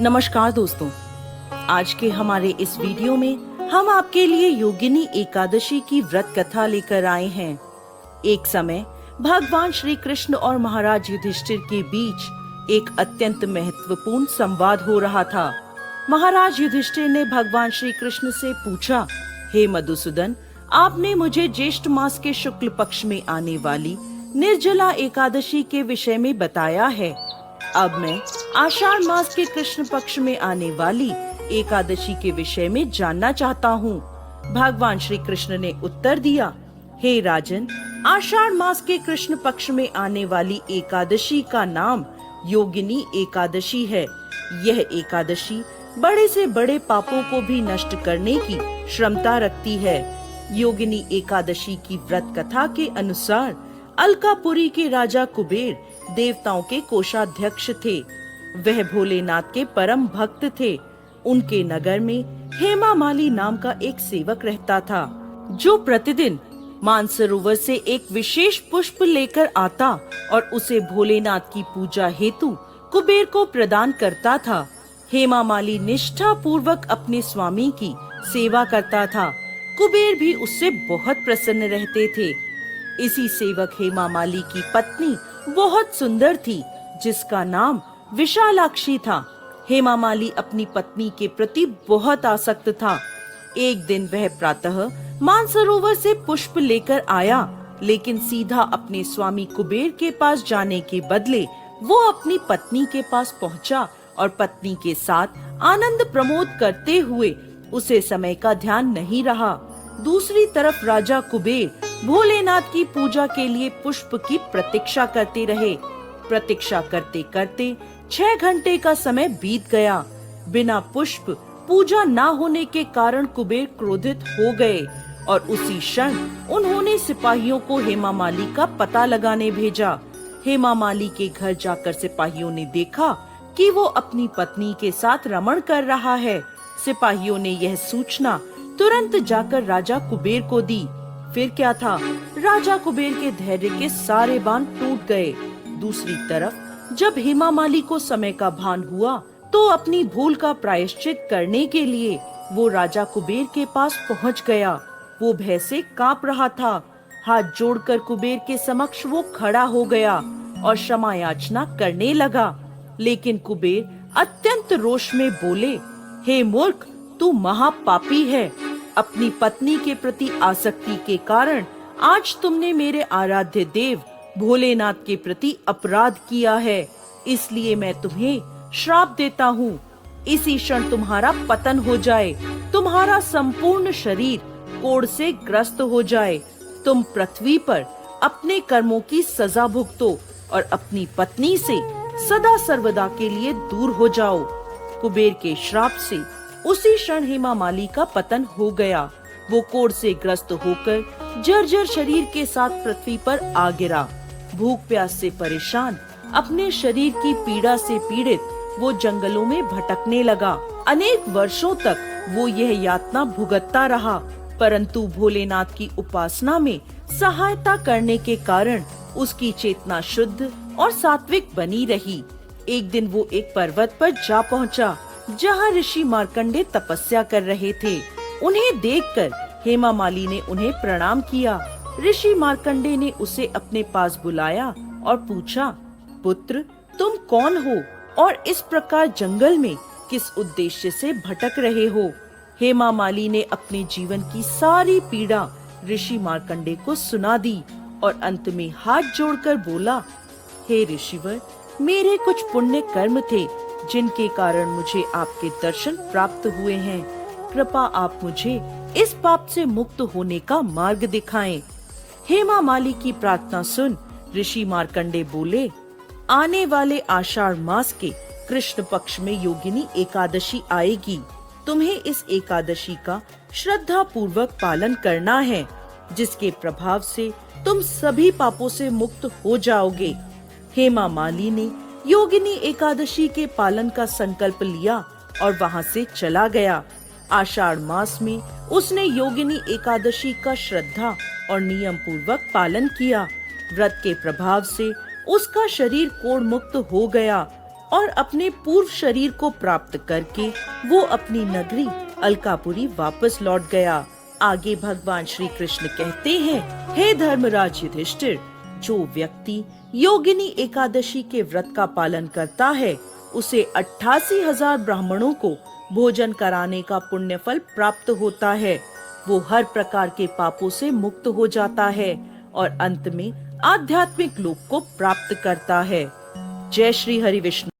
नमस्कार दोस्तों, आज के हमारे इस वीडियो में हम आपके लिए योगिनी एकादशी की व्रत कथा लेकर आए हैं। एक समय भगवान श्री कृष्ण और महाराज युधिष्ठिर के बीच एक अत्यंत महत्वपूर्ण संवाद हो रहा था। महाराज युधिष्ठिर ने भगवान श्री कृष्ण से पूछा, हे मधुसूदन, आपने मुझे ज्येष्ठ मास के शुक्ल पक्ष में आने वाली निर्जला एकादशी के विषय में बताया है। अब मैं आषाढ़ मास के कृष्ण पक्ष में आने वाली एकादशी के विषय में जानना चाहता हूँ। भगवान श्री कृष्ण ने उत्तर दिया, हे राजन, आषाढ़ मास के कृष्ण पक्ष में आने वाली एकादशी का नाम योगिनी एकादशी है। यह एकादशी बड़े से बड़े पापों को भी नष्ट करने की क्षमता रखती है। योगिनी एकादशी की व्रत कथा के अनुसार अलकापुरी के राजा कुबेर देवताओं के कोषाध्यक्ष थे। वह भोलेनाथ के परम भक्त थे। उनके नगर में हेमामाली नाम का एक सेवक रहता था, जो प्रतिदिन मानसरोवर से एक विशेष पुष्प लेकर आता और उसे भोलेनाथ की पूजा हेतु कुबेर को प्रदान करता था। हेमामाली निष्ठा पूर्वक अपने स्वामी की सेवा करता था। कुबेर भी उससे बहुत प्रसन्न रहते थे। इसी सेवक हेमामाली की पत्नी बहुत सुंदर थी, जिसका नाम विशालाक्षी था। हेमामाली अपनी पत्नी के प्रति बहुत आसक्त था। एक दिन वह प्रातः मानसरोवर से पुष्प लेकर आया, लेकिन सीधा अपने स्वामी कुबेर के पास जाने के बदले वो अपनी पत्नी के पास पहुंचा और पत्नी के साथ आनंद प्रमोद करते हुए उसे समय का ध्यान नहीं रहा। दूसरी तरफ राजा कुबेर भोलेनाथ की पूजा के लिए पुष्प की प्रतीक्षा करते रहे। प्रतीक्षा करते करते 6 घंटे का समय बीत गया। बिना पुष्प पूजा न होने के कारण कुबेर क्रोधित हो गए और उसी क्षण उन्होंने सिपाहियों को हेमामाली का पता लगाने भेजा। हेमामाली के घर जाकर सिपाहियों ने देखा कि वो अपनी पत्नी के साथ रमण कर रहा है। सिपाहियों ने यह सूचना तुरंत जाकर राजा कुबेर को दी। फिर क्या था, राजा कुबेर के धैर्य के सारे बांध टूट गए। दूसरी तरफ जब हेमामाली को समय का भान हुआ तो अपनी भूल का प्रायश्चित करने के लिए वो राजा कुबेर के पास पहुंच गया। वो भय से कांप रहा था। हाथ जोड़कर कुबेर के समक्ष वो खड़ा हो गया और क्षमा याचना करने लगा। लेकिन कुबेर अत्यंत रोष में बोले, हे मूर्ख, तू महापापी है। अपनी पत्नी के प्रति आसक्ति के कारण आज तुमने मेरे आराध्य देव भोलेनाथ के प्रति अपराध किया है। इसलिए मैं तुम्हें श्राप देता हूँ। इसी क्षण तुम्हारा पतन हो जाए, तुम्हारा संपूर्ण शरीर कोढ़ से ग्रस्त हो जाए। तुम पृथ्वी पर अपने कर्मों की सजा भुगतो और अपनी पत्नी से सदा सर्वदा के लिए दूर हो जाओ। कुबेर के श्राप से उसी क्षण हेमामाली का पतन हो गया। वो कोढ़ से ग्रस्त होकर जर्जर शरीर के साथ पृथ्वी पर आ गिरा। भूख प्यास से परेशान, अपने शरीर की पीड़ा से पीड़ित वो जंगलों में भटकने लगा। अनेक वर्षों तक वो यह यातना भुगतता रहा, परंतु भोलेनाथ की उपासना में सहायता करने के कारण उसकी चेतना शुद्ध और सात्विक बनी रही। एक दिन वो एक पर्वत पर जा पहुंचा, जहाँ ऋषि मार्कंडे तपस्या कर रहे थे। उन्हें देखकर हेमामाली ने उन्हें प्रणाम किया। ऋषि मार्कंडे ने उसे अपने पास बुलाया और पूछा, पुत्र, तुम कौन हो और इस प्रकार जंगल में किस उद्देश्य से भटक रहे हो? हेमामाली ने अपने जीवन की सारी पीड़ा ऋषि मार्कंडे को सुना दी और अंत में हाथ जोड़कर बोला, हे ऋषिवर, मेरे कुछ पुण्य कर्म थे जिनके कारण मुझे आपके दर्शन प्राप्त हुए हैं। कृपा आप मुझे इस पाप से मुक्त होने का मार्ग दिखाएं। हेमामाली की प्रार्थना सुन ऋषि मार्कंडे बोले, आने वाले आषाढ़ मास के कृष्ण पक्ष में योगिनी एकादशी आएगी। तुम्हें इस एकादशी का श्रद्धा पूर्वक पालन करना है, जिसके प्रभाव से तुम सभी पापों से मुक्त हो जाओगे। हेमामाली ने योगिनी एकादशी के पालन का संकल्प लिया और वहाँ से चला गया। आषाढ़ मास में उसने योगिनी एकादशी का श्रद्धा और नियम पूर्वक पालन किया। व्रत के प्रभाव से उसका शरीर कोढ़ मुक्त हो गया और अपने पूर्व शरीर को प्राप्त करके वो अपनी नगरी अलकापुरी वापस लौट गया। आगे भगवान श्री कृष्ण कहते हैं, हे धर्मराज युधिष्ठिर, जो व्यक्ति योगिनी एकादशी के व्रत का पालन करता है उसे 88,000 ब्राह्मणों को भोजन कराने का पुण्य फल प्राप्त होता है। वो हर प्रकार के पापों से मुक्त हो जाता है और अंत में आध्यात्मिक लोक को प्राप्त करता है। जय श्री हरि विष्णु।